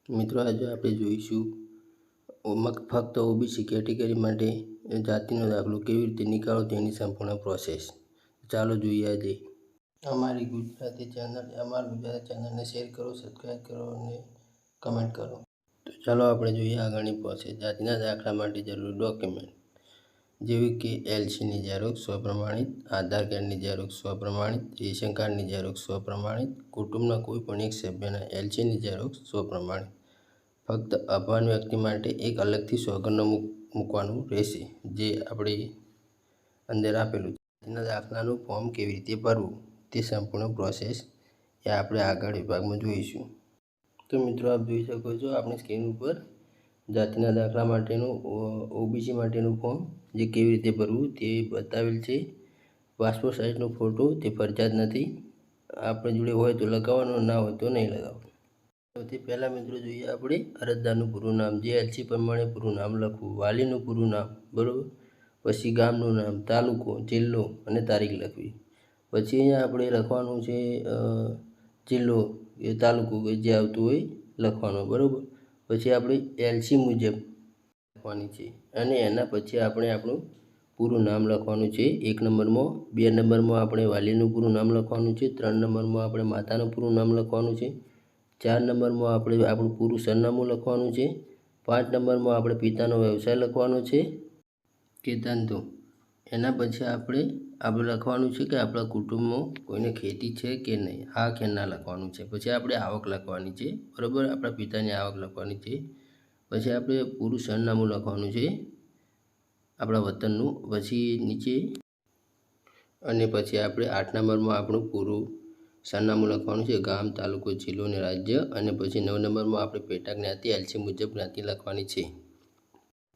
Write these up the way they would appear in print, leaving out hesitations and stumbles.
મિત્રો આજે આપણે જોઈશું ફક્ત ઓબીસી કેટેગરી માટે જાતિનો દાખલો કેવી રીતે નીકાળો તેની સંપૂર્ણ પ્રોસેસ. ચાલો જોઈએ આજે. અમારી ગુજરાતી ચેનલને શેર કરો, સબસ્ક્રાઈબ કરો અને કમેન્ટ કરો. તો ચાલો આપણે જોઈએ આગળની પ્રોસેસ. જાતિના દાખલા માટે જરૂરી ડોક્યુમેન્ટ જેવી કે એલસીની ઝેરોક્ષ સ્વપ્રમાણિત, આધાર કાર્ડની ઝેરોક્ષ સ્વપ્રમાણિત, રેશન કાર્ડની ઝેરોક્ષ સ્વપ્રમાણિત, કુટુંબના કોઈ પણ એક સભ્યના એલસીની ઝેરોક્ષ સ્વપ્રમાણિત. ફક્ત અભાન વ્યક્તિ માટે એક અલગથી સોગંદનામું મૂકવાનું રહેશે, જે આપણે અંદર આપેલું છે. જાતિના દાખલાનું ફોર્મ કેવી રીતે ભરવું તે સંપૂર્ણ પ્રોસેસ એ આપણે આગળ વિભાગમાં જોઈશું. તો મિત્રો આપ જોઈ શકો છો આપણી સ્ક્રીન ઉપર જાતિના દાખલા માટેનું ઓબીસી માટેનું ફોર્મ જે કેવી રીતે ભરવું તે બતાવેલ છે. પાસપોર્ટ સાઇઝનો ફોટો તે ફરજિયાત નથી, આપણે જોડે હોય તો લગાવવાનો, ના હોય તો નહીં લગાવવાનો. સૌથી પહેલાં મિત્રો જોઈએ આપણે અરજદારનું પૂરું નામ, જે એલસી પ્રમાણે પૂરું નામ લખવું, વાલીનું પૂરું નામ, બરાબર. પછી ગામનું નામ, તાલુકો, જિલ્લો અને તારીખ લખવી. પછી અહીંયા આપણે લખવાનું છે જિલ્લો એ તાલુકો જે આવતું હોય લખવાનો, બરાબર. પછી આપણે એલસી મુજબ લખવાની છે અને એના પછી આપણે આપણું પૂરું નામ લખવાનું છે 1 નંબરમાં. 2 નંબરમાં આપણે વાલીનું પૂરું નામ લખવાનું છે. 3 નંબરમાં આપણે માતાનું પૂરું નામ લખવાનું છે. 4 નંબરમાં આપણે આપણું પૂરું સરનામું લખવાનું છે. 5 નંબરમાં આપણે પિતાનો વ્યવસાય લખવાનો છે કે ધંધો. એના પછી આપણે લખવાનું છે કે આપણા કુટુંબમાં કોઈને ખેતી છે કે નહીં, હા કે ના લખવાનું છે. પછી આપણે આવક લખવાની છે, બરાબર, આપણા પિતાની આવક લખવાની છે. પછી આપણે પૂરું સરનામું લખવાનું છે આપણા વતનનું. પછી નીચે અને પછી આપણે 8 નંબરમાં આપણું પૂરું સરનામું લખવાનું છે, ગામ, તાલુકો, જિલ્લો અને રાજ્ય. અને પછી 9 નંબરમાં આપણે પેટા જ્ઞાતિ એલસી મુજબ જ્ઞાતિ લખવાની છે.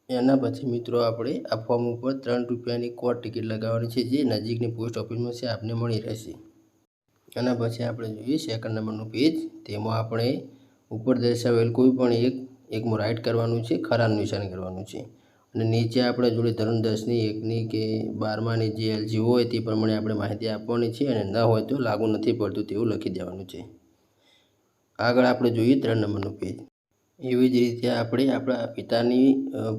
એના પછી મિત્રો આપણે આ ફોર્મ ઉપર 3 રૂપિયાની કોર્ટ ટિકિટ લગાવવાની છે, જે નજીકની પોસ્ટ ઓફિસમાં છે આપને મળી રહેશે. એના પછી આપણે જોઈએ સેકન્ડ નંબરનું પેજ. તેમાં આપણે ઉપર દર્શાવેલ કોઈ પણ એકમાં રાઇટ કરવાનું છે, ખરાનું નિશાન કરવાનું છે. અને નીચે આપણે જોડે ધોરણ 10ની 1ની કે 12માની જે એલસી હોય તે પ્રમાણે આપણે માહિતી આપવાની છે, અને ન હોય તો લાગુ નથી પડતું તેવું લખી દેવાનું છે. આગળ આપણે જોઈએ 3 નંબરનું પેજ. એવી જ રીતે આપણે આપણા પિતાની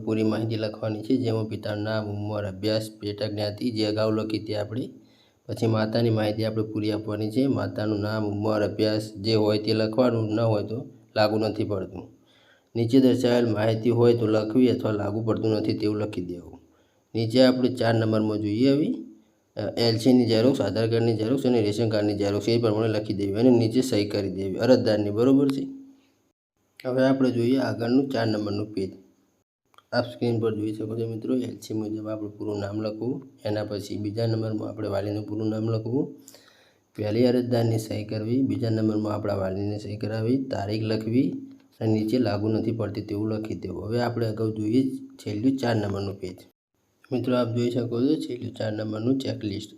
પૂરી માહિતી લખવાની છે, જેમાં પિતાનું નામ, ઉંમર, અભ્યાસ, પેટા જ્ઞાતિ જે અગાઉ લખી તે આપણે. પછી માતાની માહિતી આપણે પૂરી આપવાની છે, માતાનું નામ, ઉંમર, અભ્યાસ જે હોય તે લખવાનું, ન હોય તો લાગુ નથી પડતું. નીચે દર્શાવેલ માહિતી હોય તો લખવી અથવા લાગુ પડતું નથી તેવું લખી દેવું. નીચે આપણે 4 નંબરમાં જોઈએ હવે એલસીની ઝેરોક્ષ, આધાર કાર્ડની ઝેરોક્ષ અને રેશન કાર્ડની ઝેરોક્ષ એ પ્રમાણે લખી દેવી અને નીચે સહી કરી દેવી અરજદારની, બરાબર છે. હવે આપણે જોઈએ આગળનું 4 નંબરનું પેજ. આપ સ્ક્રીન પર જોઈ શકો છો મિત્રો, એલસી મુજબ આપણું પૂરું નામ લખવું. એના પછી બીજા નંબરમાં આપણે વાલીનું પૂરું નામ લખવું. પહેલી અરજદારની સહી કરવી. બીજા નંબરમાં આપણા વાલીને સહી કરાવી, તારીખ લખવી અને નીચે લાગુ નથી પડતી તેવું લખી દેવું. હવે આપણે અગાઉ જોઈએ છેલ્લું 4 નંબરનું પેજ. મિત્રો આપ જોઈ શકો છો છેલ્લું 4 નંબરનું ચેકલિસ્ટ.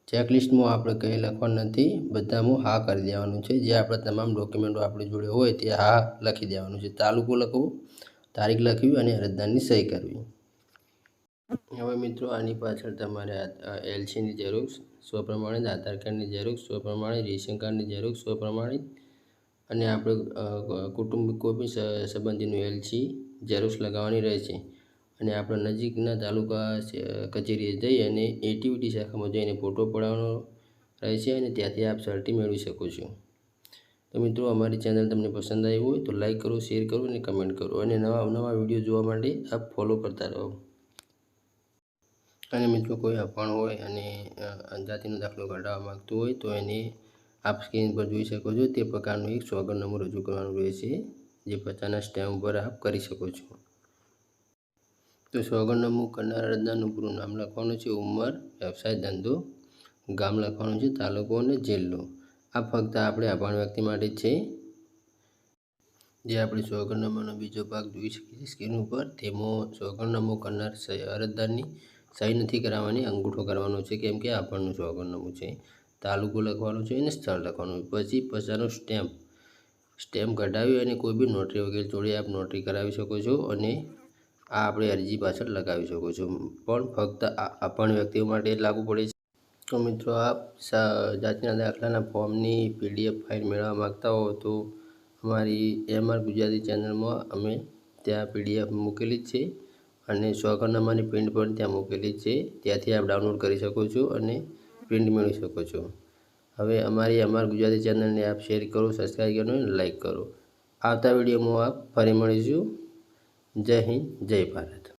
ચેકલિસ્ટમાં આપણે કંઈ લખવાનું નથી, બધામાં હા કરી દેવાનું છે. જે આપણા તમામ ડોક્યુમેન્ટો આપણી જોડે હોય તે હા લખી દેવાનું છે. તાલુકો લખવો, તારીખ લખવી અને અરજદારની સહી કરવી. હવે મિત્રો આની પાછળ તમારે એલસીની ઝેરોક્ષ સ્વપ્રમાણિત, આધાર કાર્ડની ઝેરોક્ષ સ્વપ્રમાણિત, રેશન કાર્ડની ઝેરોક્ષ સ્વપ્રમાણિત અને આપણે કુટુંબ કોઈ બી સંબંધીનું એલસી ઝેરોક્ષ લગાવવાની રહેશે. અને આપણે નજીકના તાલુકા કચેરીએ જઈ અને એટીવીટી શાખામાં જઈને ફોટો પડાવવાનો રહેશે અને ત્યાંથી આપ સર્ટી મેળવી શકો છો. તો મિત્રો અમારી ચેનલ તમને પસંદ આવી હોય તો લાઈક કરો, શેર કરો અને કમેન્ટ કરો, અને નવા વિડીયો જોવા માટે આપ ફોલો કરતા રહો. અને મિત્રો કોઈ અભણ હોય અને જાતિનો દાખલો કઢાવવા માગતું હોય તો એને આપ સ્ક્રીન પર જોઈ શકો છો તે પ્રકારનું એક સોગંદનામું રજૂ કરવાનું રહેશે, જે 50ના સ્ટેમ્પ ઉપર આપ કરી શકો છો. તો સોગંદનામું કરનાર અરજદારનું પૂરું નામ લખવાનું છે, ઉંમર, વ્યવસાય, ધંધો, ગામ લખવાનું છે, તાલુકો અને જિલ્લો. આ ફક્ત આપણે અભણ વ્યક્તિ માટે છે. જે આપણે સોગંદનામાનો બીજો ભાગ જોઈ શકીએ છીએ સ્ક્રીન ઉપર, તેમાં સોગંદનામું કરનાર અરજદારની સહી નથી કરાવવાની, અંગૂઠો કરવાનો છે, કેમ કે આપણનું સોગંદનામું છે. તાલુકો લખવાનો છે અને સ્થળ લખવાનું. પછી 50નો સ્ટેમ્પ કઢાવી અને કોઈ બી નોટરી વગેરે જોડે આપ નોટરી કરાવી શકો છો અને આ આપણે અરજી પાછળ લગાવી શકો છો. પણ ફક્ત અભણ વ્યક્તિઓ માટે લાગુ પડે છે. તો મિત્રો આપ જાતિના દાખલાના ફોર્મની PDF ફાઇલ મેળવવા માગતા હો તો અમારી એમઆર ગુજરાતી ચેનલમાં અમે ત્યાં PDF મૂકેલી જ છે અને સોગંદનામાની પ્રિન્ટ પણ ત્યાં મૂકેલી જ છે. ત્યાંથી આપ ડાઉનલોડ કરી શકો છો અને પ્રિન્ટ મેળવી શકો છો. હવે અમારી એમઆર ગુજરાતી ચેનલને આપ શેર કરો, સબસ્ક્રાઈબ કરો અને લાઈક કરો. આવતા વિડીયોમાં આપ ફરી મળીશું. જય હિન્દ, જય ભારત.